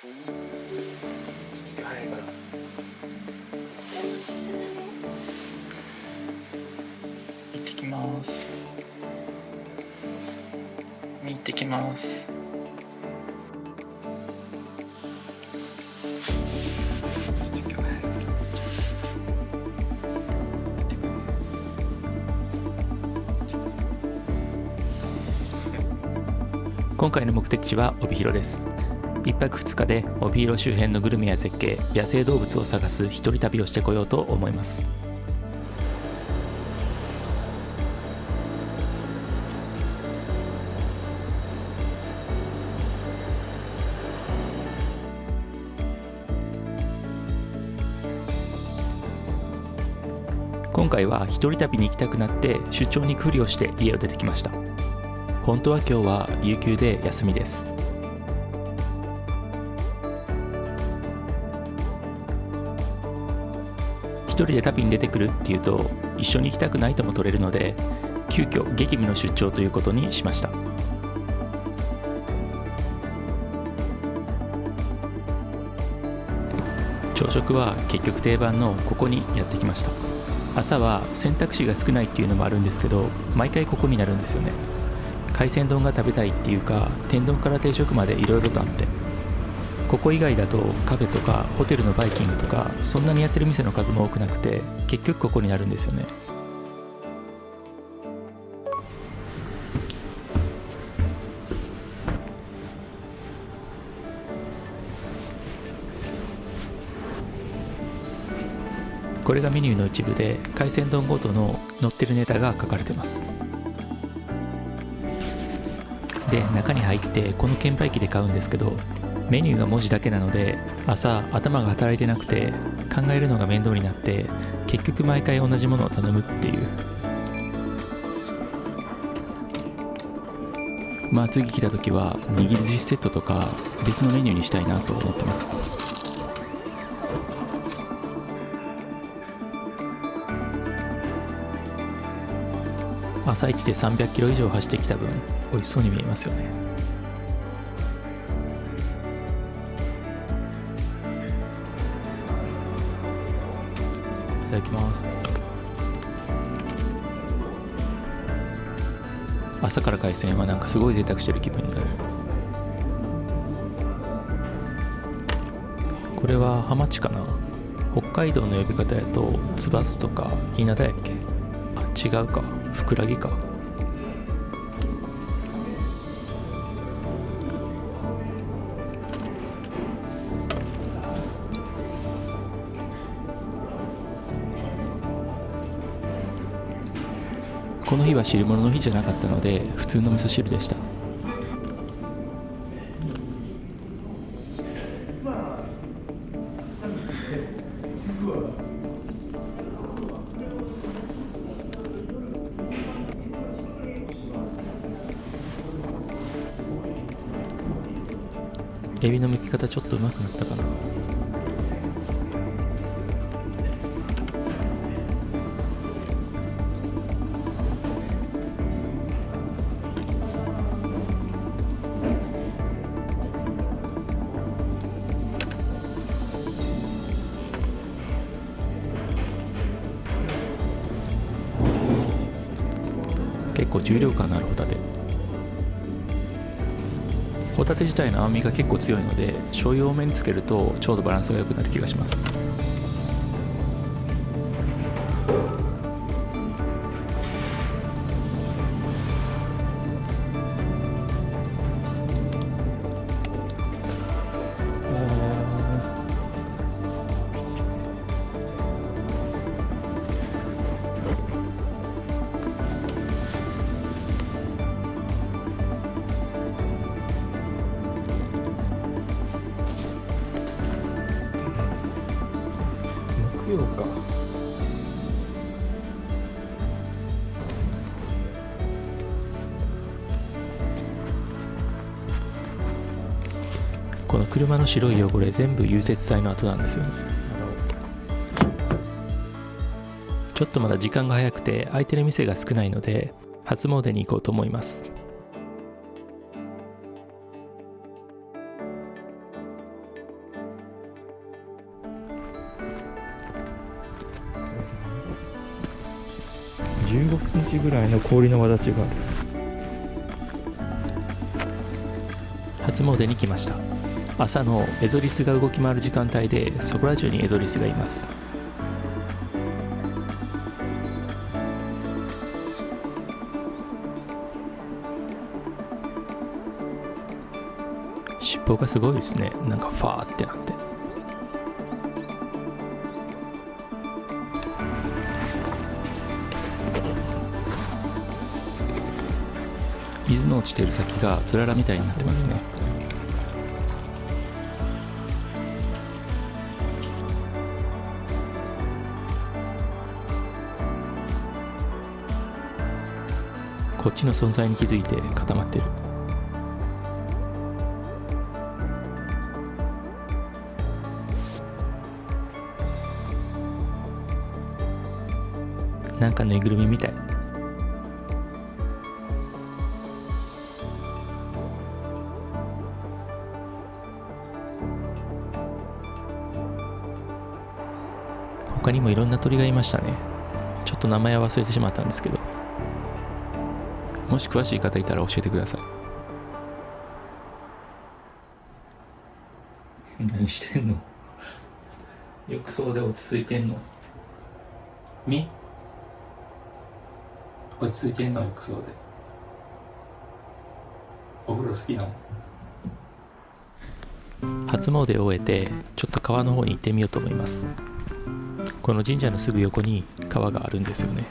早いから行ってきます。行ってきます。今回の目的地は帯広です。1泊2日で帯広周辺のグルメや絶景、野生動物を探す一人旅をしてこようと思います。今回は一人旅に行きたくなって出張に行くふりをして家を出てきました。本当は今日は有給で休みです。一人で旅に出てくるっていうと一緒に行きたくないとも取れるので、急遽激務の出張ということにしました。朝食は結局定番のここにやってきました。朝は選択肢が少ないっていうのもあるんですけど、毎回ここになるんですよね。海鮮丼が食べたいっていうか、天丼から定食までいろいろとあって、ここ以外だとカフェとかホテルのバイキングとかそんなにやってる店の数も多くなくて、結局ここになるんですよね。これがメニューの一部で、海鮮丼ごとの載ってるネタが書かれてます。で、中に入ってこの券売機で買うんですけど、メニューが文字だけなので朝頭が働いてなくて考えるのが面倒になって、結局毎回同じものを頼むっていう。次来た時は握り寿司セットとか別のメニューにしたいなと思ってます。朝一で300キロ以上走ってきた分美味しそうに見えますよね。いただきます。朝から海鮮はなんかすごい贅沢してる気分になる。これはハマチかな。北海道の呼び方やとツバスとか稲田やっけ。違うか、フクラギか。この日は汁物の日じゃなかったので普通の味噌汁でした。エビの剥き方ちょっと上手くなったかな。結構重量感のあるホタテ。ホタテ自体の甘みが結構強いので、醤油を多めにつけるとちょうどバランスが良くなる気がします。木曜か。この車の白い汚れ全部融雪剤の跡なんですよね。ちょっとまだ時間が早くて空いてる店が少ないので初詣に行こうと思います。15センチぐらいの氷の輪立ちがある。初詣に来ました。朝のエゾリスが動き回る時間帯で、そこら中にエゾリスがいます。尻尾がすごいですね。なんかファーってなって。水の落ちてる先がつららみたいになってますね。こっちの存在に気づいて固まってる。なんかぬいぐるみみたい。他にもいろんな鳥がいましたね。ちょっと名前は忘れてしまったんですけど、もし詳しい方いたら教えてください。何してんの？浴槽で落ち着いてんの？落ち着いてんの？浴槽で。お風呂好きなの？初詣を終えてちょっと川の方に行ってみようと思います。この神社のすぐ横に川があるんですよね。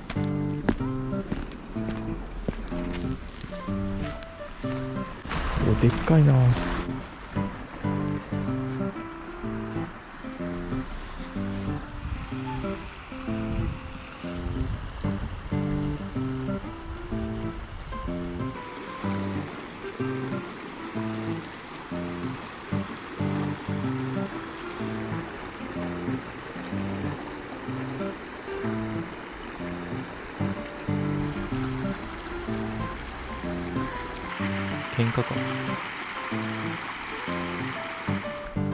でっかいな。喧嘩か。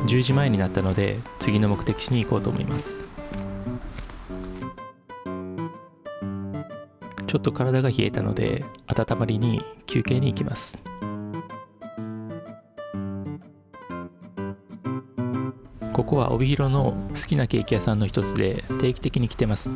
10時前になったので次の目的地に行こうと思います。ちょっと体が冷えたので温まりに休憩に行きます。ここは帯広の好きなケーキ屋さんの一つで定期的に来てます。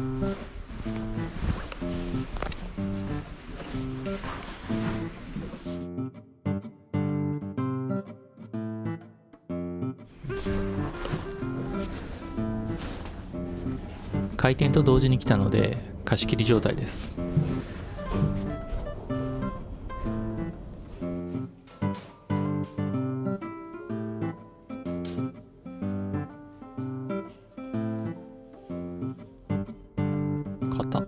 開店と同時に来たので貸し切り状態です。硬っ。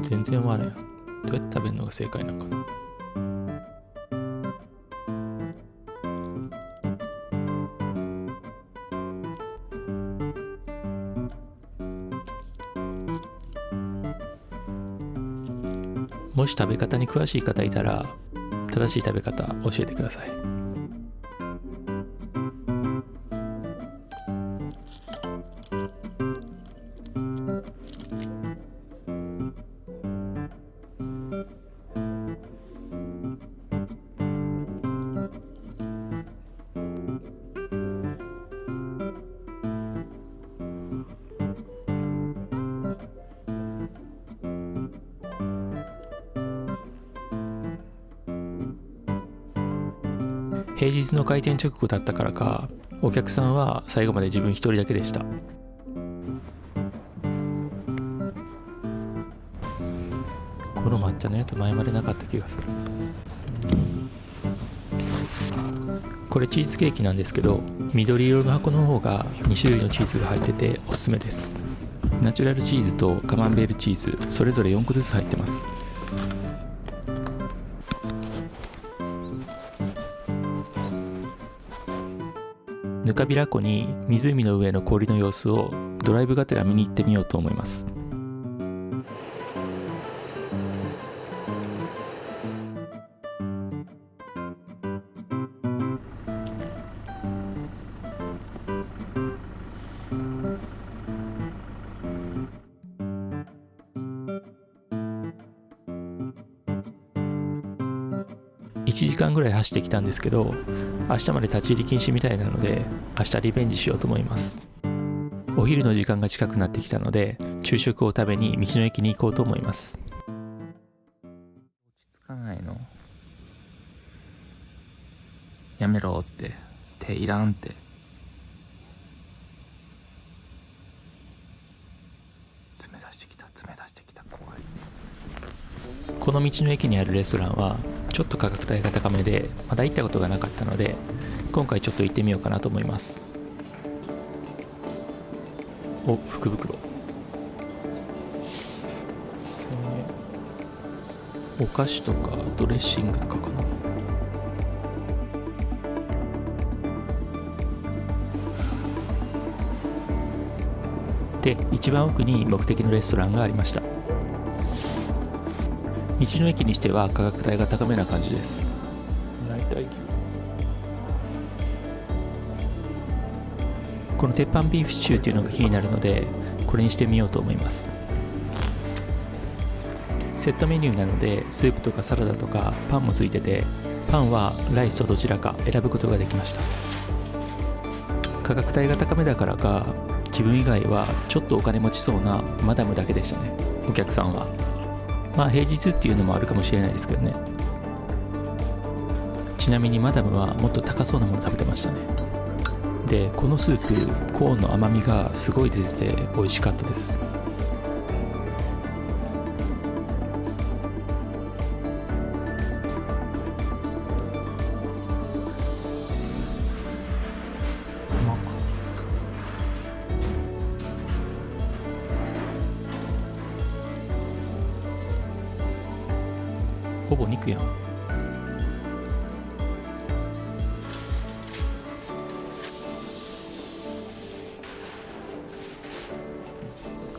全然割れん。どうやって食べるのが正解なのかな。もし食べ方に詳しい方いたら正しい食べ方教えてください。平日の開店直後だったからか、お客さんは最後まで自分一人だけでした。この抹茶のやつ前までなかった気がする。これチーズケーキなんですけど、緑色の箱の方が2種類のチーズが入ってておすすめです。ナチュラルチーズとカマンベールチーズそれぞれ4個ずつ入ってます。ぬかびら湖に湖の上の氷の様子をドライブがてら見に行ってみようと思います。1時間ぐらい走ってきたんですけど、明日まで立ち入り禁止みたいなので明日リベンジしようと思います。お昼の時間が近くなってきたので昼食を食べに道の駅に行こうと思います。落ち着かないのやめろって手いらんって。爪出してきた怖い。この道の駅にあるレストランはちょっと価格帯が高めでまだ行ったことがなかったので今回ちょっと行ってみようかなと思います。お、福袋。お菓子とかドレッシングとかかな。で、一番奥に目的のレストランがありました。道の駅にしては価格帯が高めな感じです。この鉄板ビーフシチューっていうのが気になるのでこれにしてみようと思います。セットメニューなのでスープとかサラダとかパンもついてて、パンはライスとどちらか選ぶことができました。価格帯が高めだからか自分以外はちょっとお金持ちそうなマダムだけでしたね、お客さんは。まあ平日っていうのもあるかもしれないですけどね。ちなみにマダムはもっと高そうなもの食べてましたね。で、このスープコーンの甘みがすごい出てて美味しかったです。ほぼ肉やん。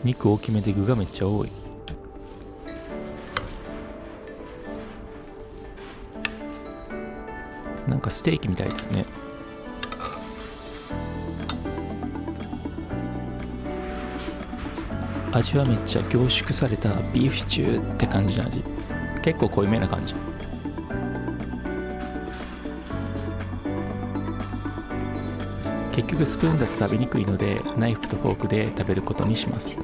肉大きめで具がめっちゃ多い。なんかステーキみたいですね。味はめっちゃ凝縮されたビーフシチューって感じの味。結構濃いめな感じ。結局スプーンだと食べにくいのでナイフとフォークで食べることにします。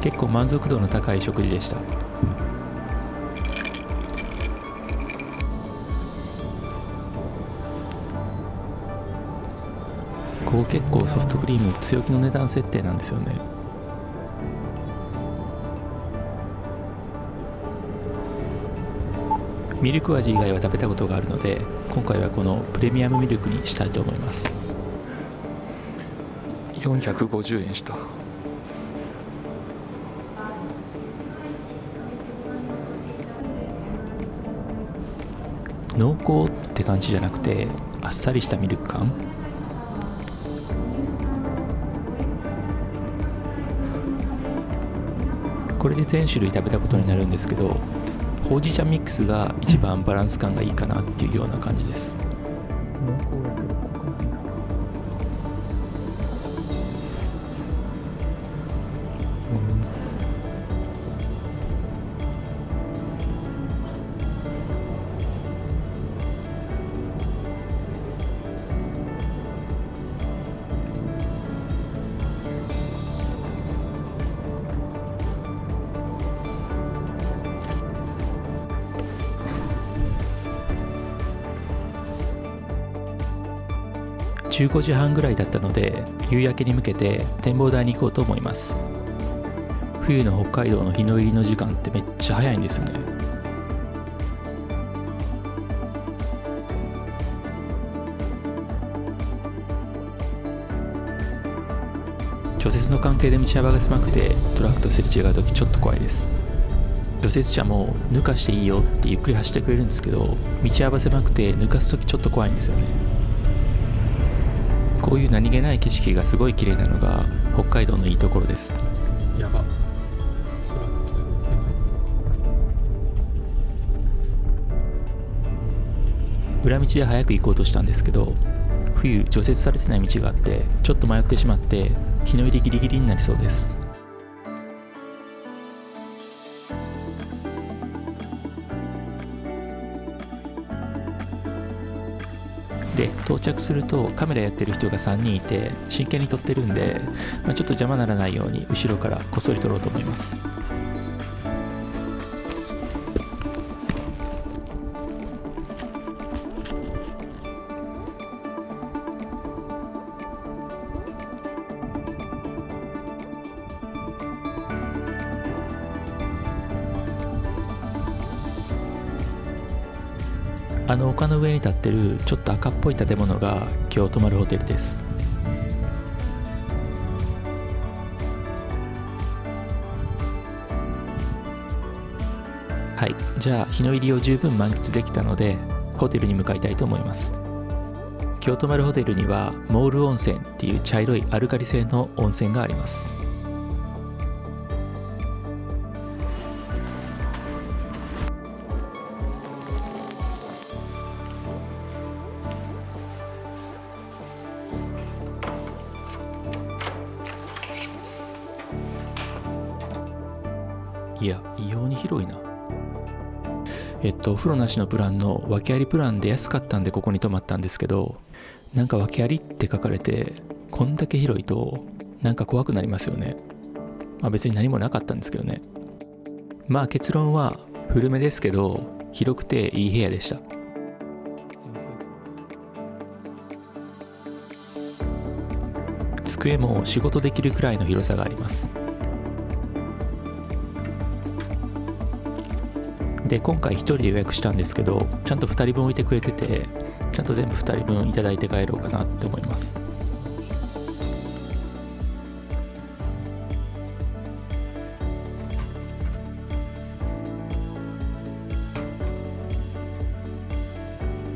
結構満足度の高い食事でした。ここ結構ソフトクリーム強気の値段設定なんですよね。ミルク味以外は食べたことがあるので今回はこのプレミアムミルクにしたいと思います。450円した。濃厚って感じじゃなくてあっさりしたミルク感。これで全種類食べたことになるんですけど、ほうじ茶ミックスが一番バランス感がいいかなっていうような感じです。15時半ぐらいだったので夕焼けに向けて展望台に行こうと思います。冬の北海道の日の入りの時間ってめっちゃ早いんですよね。除雪の関係で道幅が狭くてトラックとすれ違うときちょっと怖いです。除雪車も抜かしていいよってゆっくり走ってくれるんですけど、道幅狭くて抜かすときちょっと怖いんですよね。こういう何気ない景色がすごい綺麗なのが北海道のいいところです。やば、裏道で早く行こうとしたんですけど、冬除雪されてない道があってちょっと迷ってしまって日の入りギリギリになりそうです。で到着するとカメラやってる人が3人いて真剣に撮ってるんで、ちょっと邪魔ならないように後ろからこっそり撮ろうと思います。あの丘の上に立ってるちょっと赤っぽい建物が今日泊まるホテルです。はい、じゃあ日の入りを十分満喫できたのでホテルに向かいたいと思います。今日泊まるホテルにはモール温泉っていう茶色いアルカリ性の温泉があります。いや、異様に広いな。お風呂なしのプランの訳ありプランで安かったんでここに泊まったんですけど、なんか訳ありって書かれてこんだけ広いとなんか怖くなりますよね。別に何もなかったんですけどね。結論は古めですけど広くていい部屋でした。机も仕事できるくらいの広さがあります。で今回1人で予約したんですけど、ちゃんと2人分置いてくれてて、ちゃんと全部2人分いただいて帰ろうかなって思います。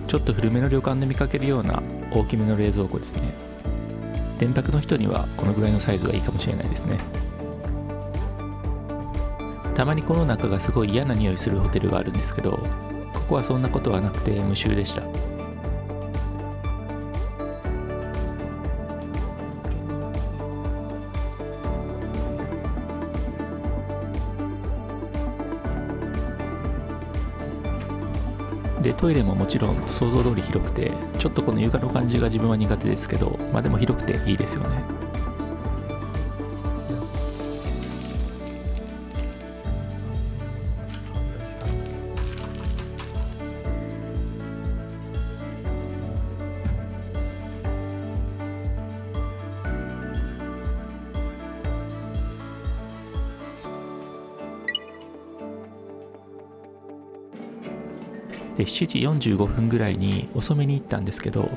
ちょっと古めの旅館で見かけるような大きめの冷蔵庫ですね。電泊の人にはこのぐらいのサイズがいいかもしれないですね。たまにこの中がすごい嫌な匂いするホテルがあるんですけど、ここはそんなことはなくて無臭でした。でトイレももちろん想像通り広くて、ちょっとこの床の感じが自分は苦手ですけど、でも広くていいですよね。で7時45分ぐらいに遅めに行ったんですけど、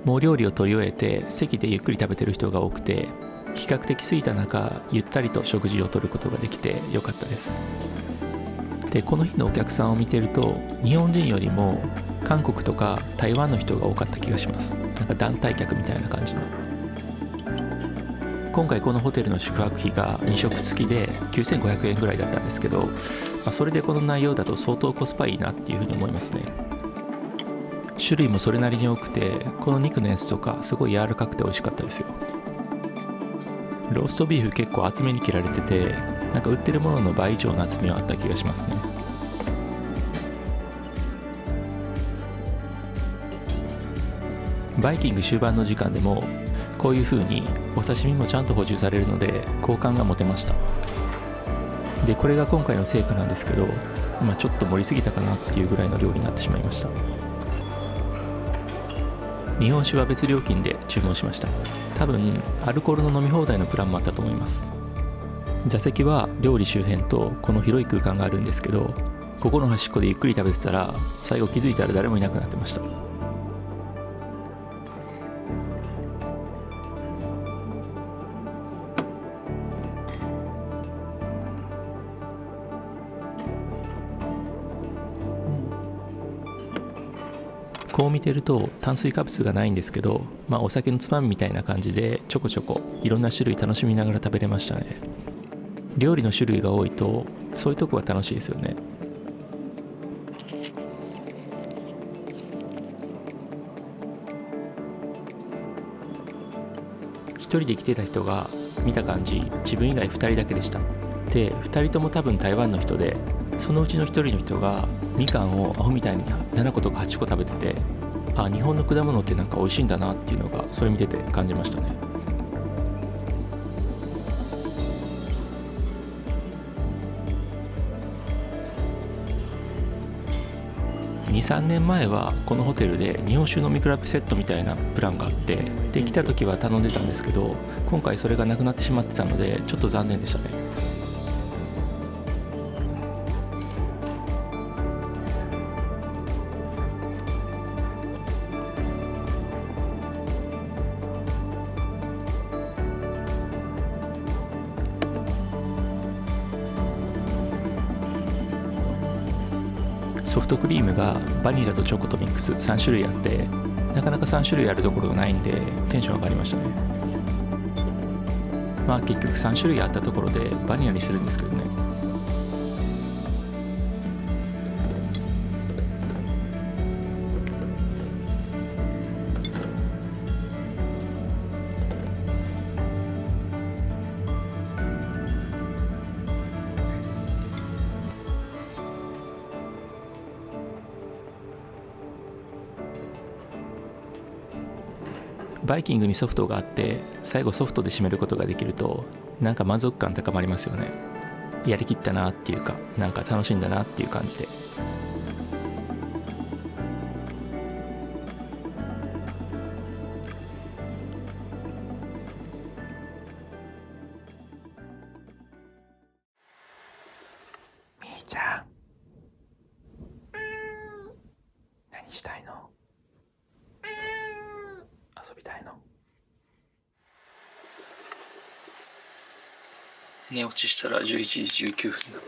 もう料理を取り終えて席でゆっくり食べてる人が多くて、比較的空いた中ゆったりと食事をとることができてよかったです。でこの日のお客さんを見てると日本人よりも韓国とか台湾の人が多かった気がします。なんか団体客みたいな感じの。今回このホテルの宿泊費が2食付きで9500円ぐらいだったんですけど、それでこの内容だと相当コスパいいなっていうふうに思いますね。種類もそれなりに多くて、この肉のやつとかすごい柔らかくて美味しかったですよ。ローストビーフ結構厚めに切られてて、なんか売ってるものの倍以上の厚みはあった気がしますね。バイキング終盤の時間でもこういう風にお刺身もちゃんと補充されるので好感が持てました。でこれが今回の成果なんですけど、ちょっと盛りすぎたかなっていうぐらいの量になってしまいました。日本酒は別料金で注文しました。多分アルコールの飲み放題のプランもあったと思います。座席は料理周辺とこの広い空間があるんですけど、ここの端っこでゆっくり食べてたら最後気づいたら誰もいなくなってました。こう見てると炭水化物がないんですけど、お酒のつまみみたいな感じでちょこちょこいろんな種類楽しみながら食べれましたね。料理の種類が多いとそういうとこが楽しいですよね。一人で来てた人が見た感じ自分以外2人だけでした。で2人とも多分台湾の人で、そのうちの1人の人がみかんをアホみたいに7個とか8個食べてて、日本の果物ってなんか美味しいんだなっていうのがそれ見てて感じましたね。2、3年前はこのホテルで日本酒飲み比べセットみたいなプランがあって、で来た時は頼んでたんですけど、今回それがなくなってしまってたのでちょっと残念でしたね。ソフトクリームがバニラとチョコとミックス3種類あって、なかなか3種類あるところがないんでテンション上がりましたね。結局3種類あったところでバニラにするんですけどね。バイキングにソフトがあって最後ソフトで締めることができるとなんか満足感高まりますよね。やりきったなっていうか、なんか楽しんだなっていう感じで。みーちゃん、何したいの？遊びたいの？寝落ちしたら11時19分だった。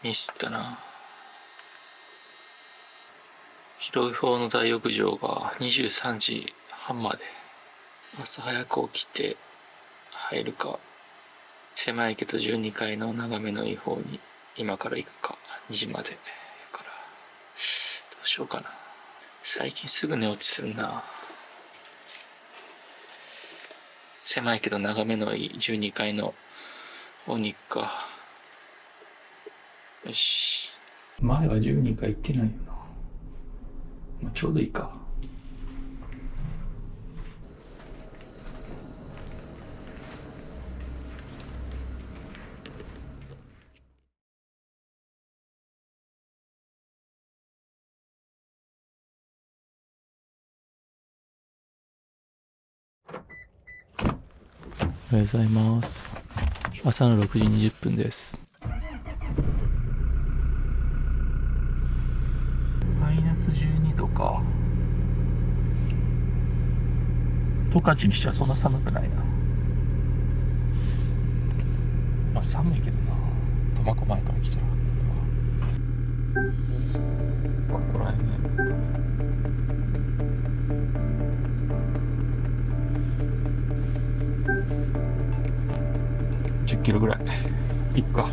ミスったな。広い方の大浴場が23時半まで。朝早く起きて入るか、狭いけど12階の眺めのいい方に今から行くか、2時までやからどうしようかな。最近すぐ寝落ちするな。狭いけど眺めのいい12階の方に行くか。よし。前は12階行ってないよな。ちょうどいいか。おはようございます。朝の6時20分です。マイナス12度か。十勝にしちゃそんな寒くないな。寒いけどな。苫小牧から来たら。ここら辺ね。10キロぐらい行くか。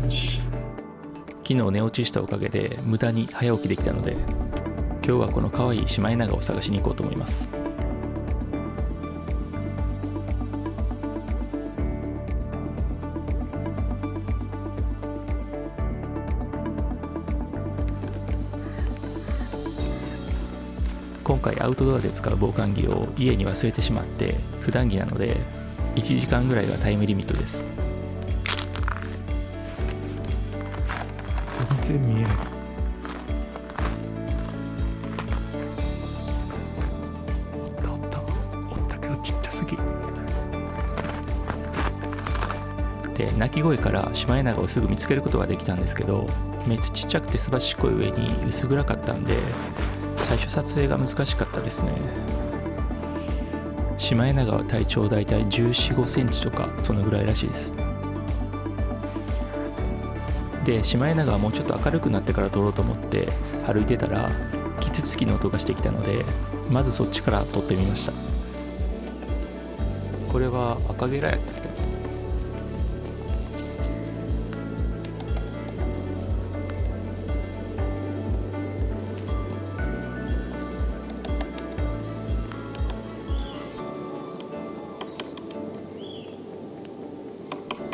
よし。昨日寝落ちしたおかげで無駄に早起きできたので、今日はこの可愛いシマエナガを探しに行こうと思います。今回アウトドアで使う防寒着を家に忘れてしまって、普段着なので1時間ぐらいがタイムリミットです。全然見えない。で、鳴き声からシマエナガをすぐ見つけることができたんですけど、めっちゃちっちゃくてすばしっこい上に薄暗かったんで、最初撮影が難しかったですね。シマエナガは体長だいたい14、15センチとかそのぐらいらしいです。でシマエナガはもうちょっと明るくなってから撮ろうと思って歩いてたらキツツキの音がしてきたので、まずそっちから撮ってみました。これは赤ゲラやったっけ。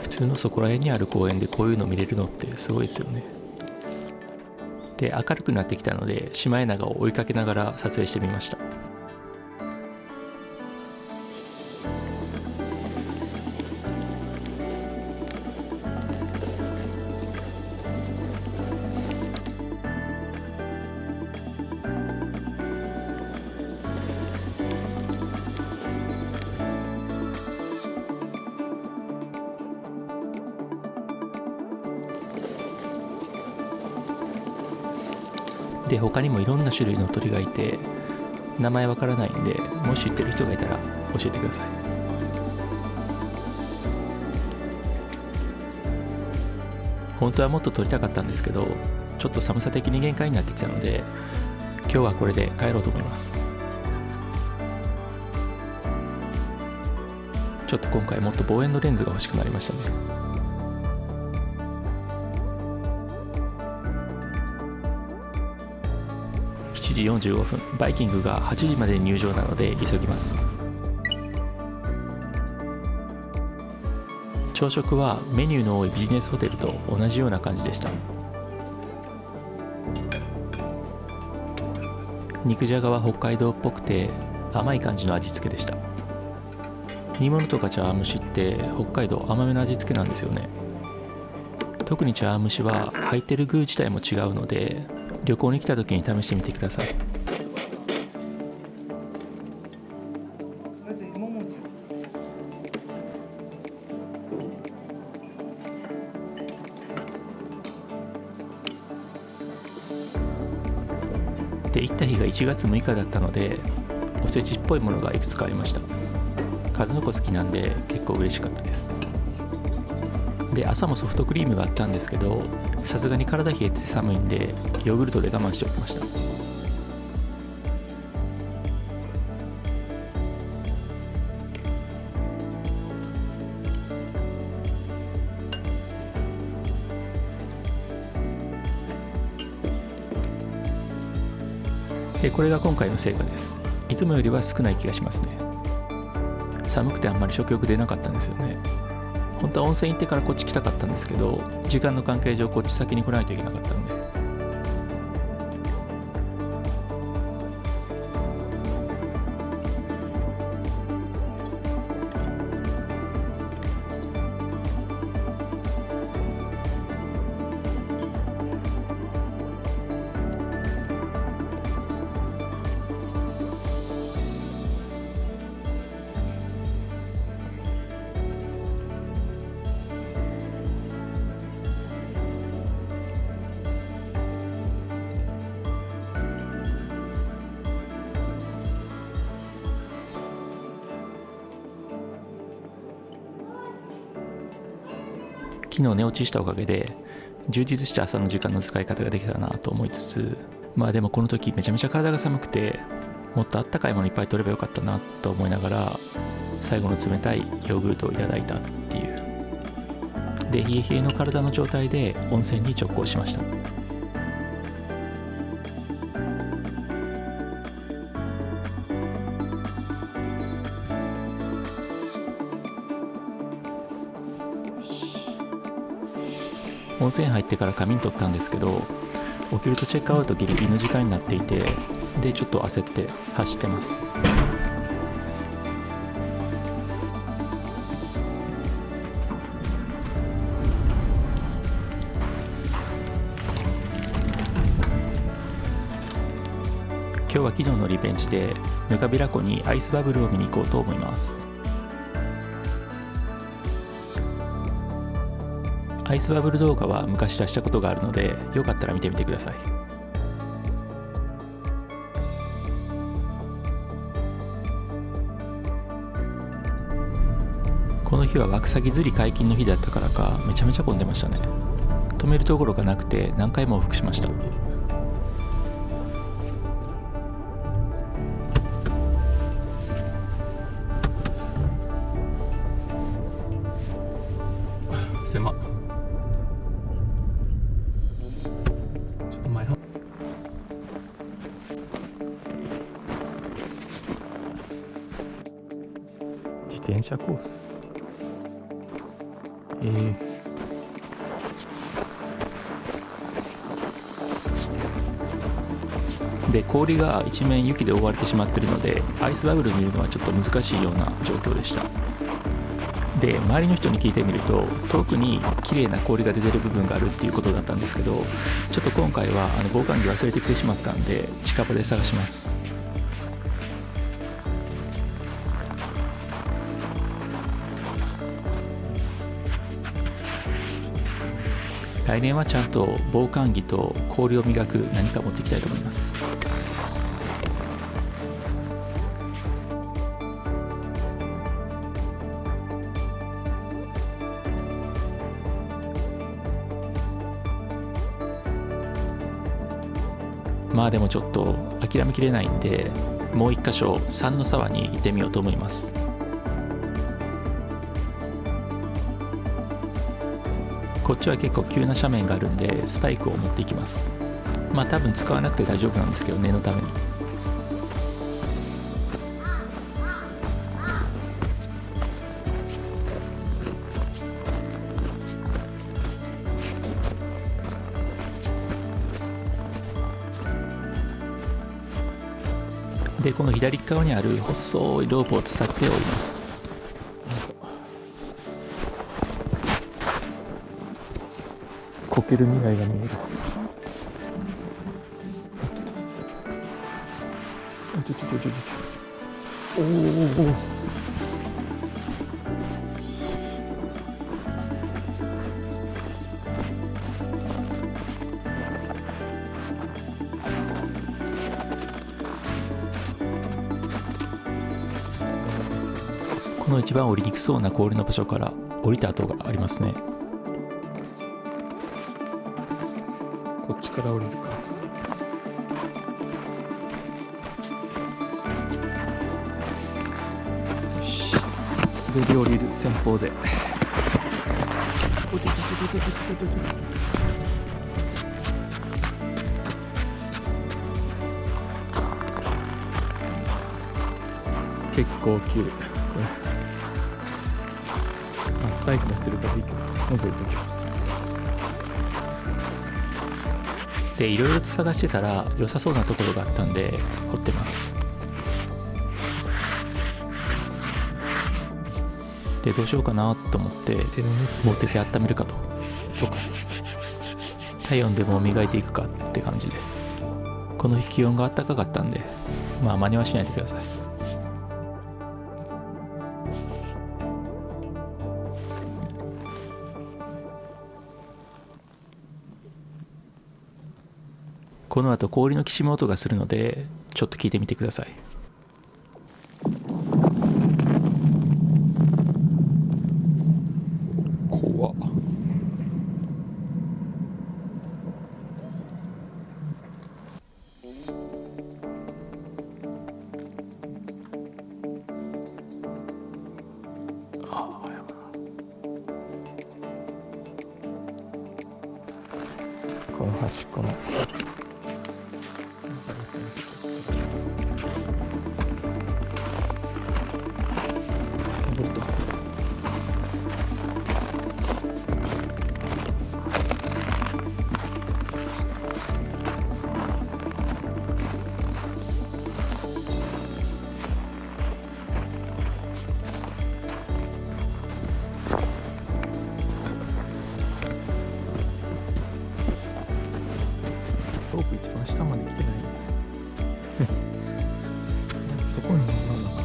普通のそこら辺にある公園でこういうの見れるのってすごいですよね。で明るくなってきたのでシマエナガを追いかけながら撮影してみました。で他にもいろんな種類の鳥がいて名前わからないんで、もし知ってる人がいたら教えてください。本当はもっと撮りたかったんですけど、ちょっと寒さ的に限界になってきたので今日はこれで帰ろうと思います。ちょっと今回もっと望遠のレンズが欲しくなりましたね。7時45分、バイキングが8時まで入場なので急ぎます。朝食はメニューの多いビジネスホテルと同じような感じでした。肉じゃがは北海道っぽくて甘い感じの味付けでした。煮物とか茶碗蒸しって北海道甘めの味付けなんですよね。特に茶碗蒸しは入ってる具自体も違うので旅行に来た時に試してみてください。で行った日が1月6日だったのでおせちっぽいものがいくつかありました。数の子好きなんで結構嬉しかったです。で朝もソフトクリームがあったんですけど、さすがに体冷えて寒いんでヨーグルトで我慢しておきました。でこれが今回の成果です。いつもよりは少ない気がしますね。寒くてあんまり食欲出なかったんですよね。本当は温泉行ってからこっち来たかったんですけど、時間の関係上こっち先に来ないといけなかったので。昨日寝落ちしたおかげで充実した朝の時間の使い方ができたなと思いつつ、まあでもこの時めちゃめちゃ体が寒くてもっとあったかいものいっぱい取ればよかったなと思いながら最後の冷たいヨーグルトをいただいたっていう。で冷え冷えの体の状態で温泉に直行しました。温泉入ってから仮眠取ったんですけど、起きるとチェックアウトギリギリの時間になっていて、でちょっと焦って走ってます。今日は昨日のリベンジでぬかびら湖にアイスバブルを見に行こうと思います。アイスバブル動画は昔出したことがあるので、よかったら見てみてください。この日はワクサギ釣り解禁の日だったからかめちゃめちゃ混んでましたね。止めるところがなくて何回も往復しました。狭っ。ちょっと前自転車コース。で、氷が一面雪で覆われてしまっているので、アイスバブル見るのはちょっと難しいような状況でした。で、周りの人に聞いてみると、遠くに綺麗な氷が出てる部分があるっていうことだったんですけど、ちょっと今回は防寒着忘れてきてしまったんで、近場で探します。来年はちゃんと防寒着と氷を磨く何か持っていきたいと思います。まあでもちょっと諦めきれないんで、もう一箇所三の沢に行ってみようと思います。こっちは結構急な斜面があるんでスパイクを持っていきます。まあ多分使わなくて大丈夫なんですけど、念のために。で、この左側にある細いロープを伝っております。こける未来が見える。おお。この一番降りにくそうな氷の場所から降りた跡がありますね。こっちから降りるか。よし、滑り降りる戦法で。結構急。まあ、スパイク持ってるからいいけど、登るときは。で、いろいろと探してたら良さそうなところがあったんで掘ってます。で、どうしようかなと思って持ってて温めるかと。体温でも磨いていくかって感じで。この日気温が暖かかったんで、まあ真似はしないでください。この後氷のきしむ音がするので、ちょっと聞いてみてください。怖っ。この端っこのロープ一番下まで来てないそこになんだか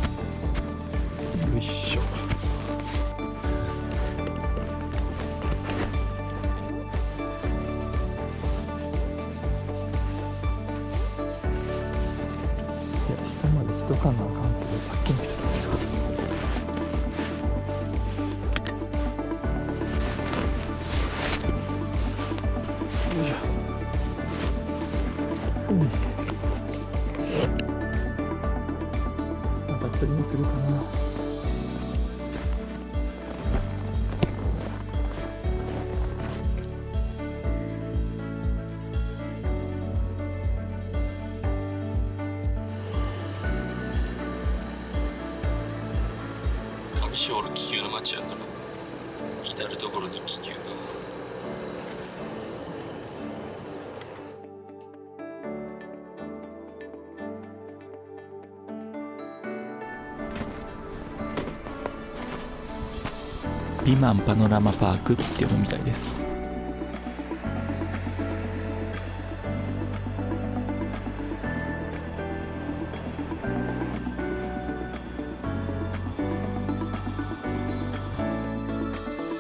よいしょ。いや、下まで来とかなあかんけど、さっきの人たちがシオール気球の街やから至る所に気球が。リマンパノラマパークって読むみたいです。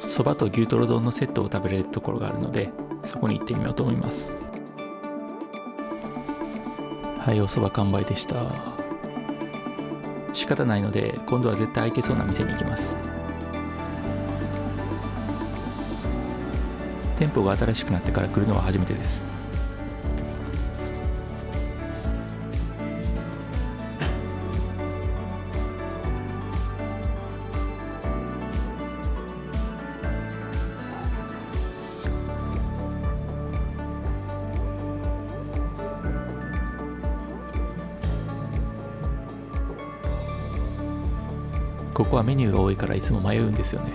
そばと牛トロ丼のセットを食べれるところがあるので、そこに行ってみようと思います。はい、おそば完売でした。仕方ないので今度は絶対空いてそうな店に行きます。店舗が新しくなってから来るのは初めてです。ここはメニューが多いからいつも迷うんですよね。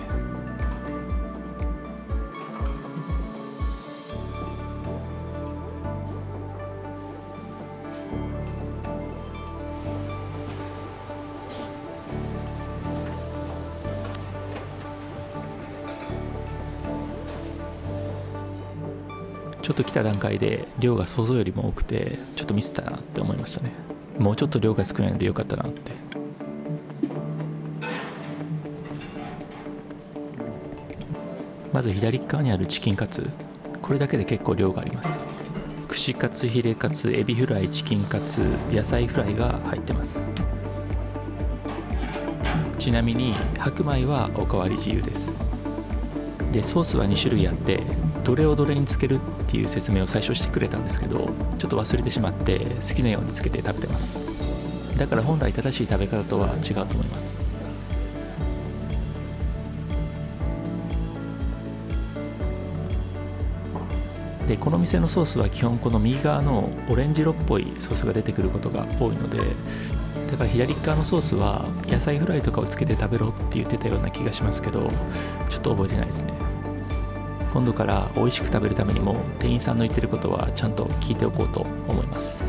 ちょっと来た段階で量が想像よりも多くてちょっとミスったなって思いましたね。もうちょっと量が少ないのでよかったなって。まず左側にあるチキンカツ、これだけで結構量があります。串カツ、ヒレカツ、エビフライ、チキンカツ、野菜フライが入ってます。ちなみに白米はおかわり自由です。でソースは2種類あって、どれをどれにつけるっていう説明を最初してくれたんですけど、ちょっと忘れてしまって好きなようにつけて食べてます。だから本来正しい食べ方とは違うと思います。でこの店のソースは基本この右側のオレンジ色っぽいソースが出てくることが多いので、だから左側のソースは野菜フライとかをつけて食べろって言ってたような気がしますけど、ちょっと覚えてないですね。今度から美味しく食べるためにも店員さんの言ってることはちゃんと聞いておこうと思います。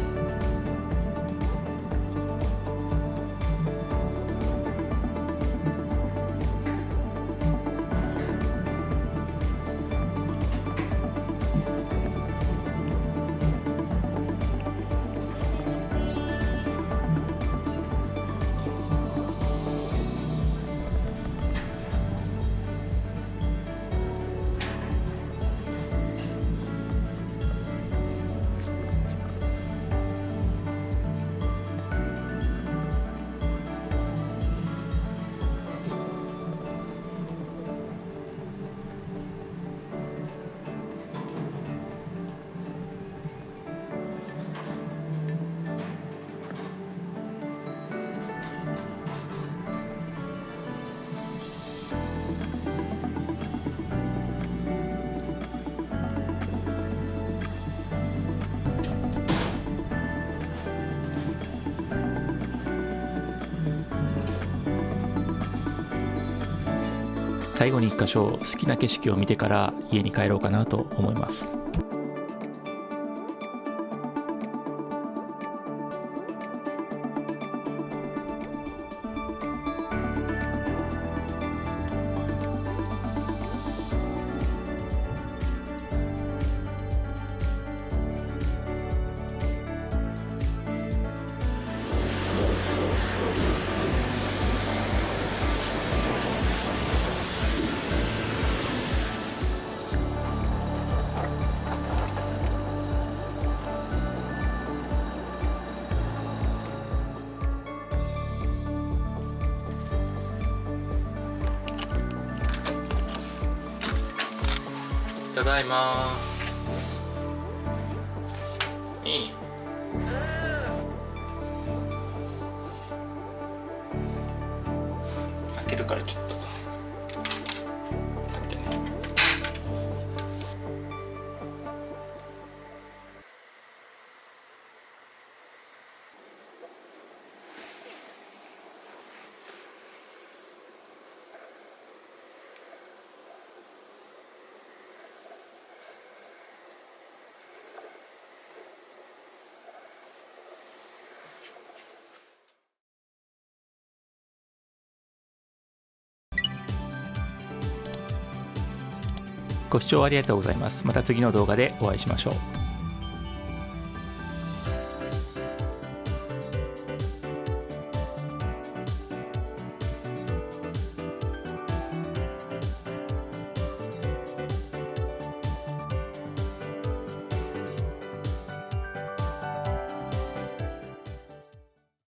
最後に1箇所好きな景色を見てから家に帰ろうかなと思います。ただいまいい開けるからちょっと待ってね。ご視聴ありがとうございます。また次の動画でお会いしましょう。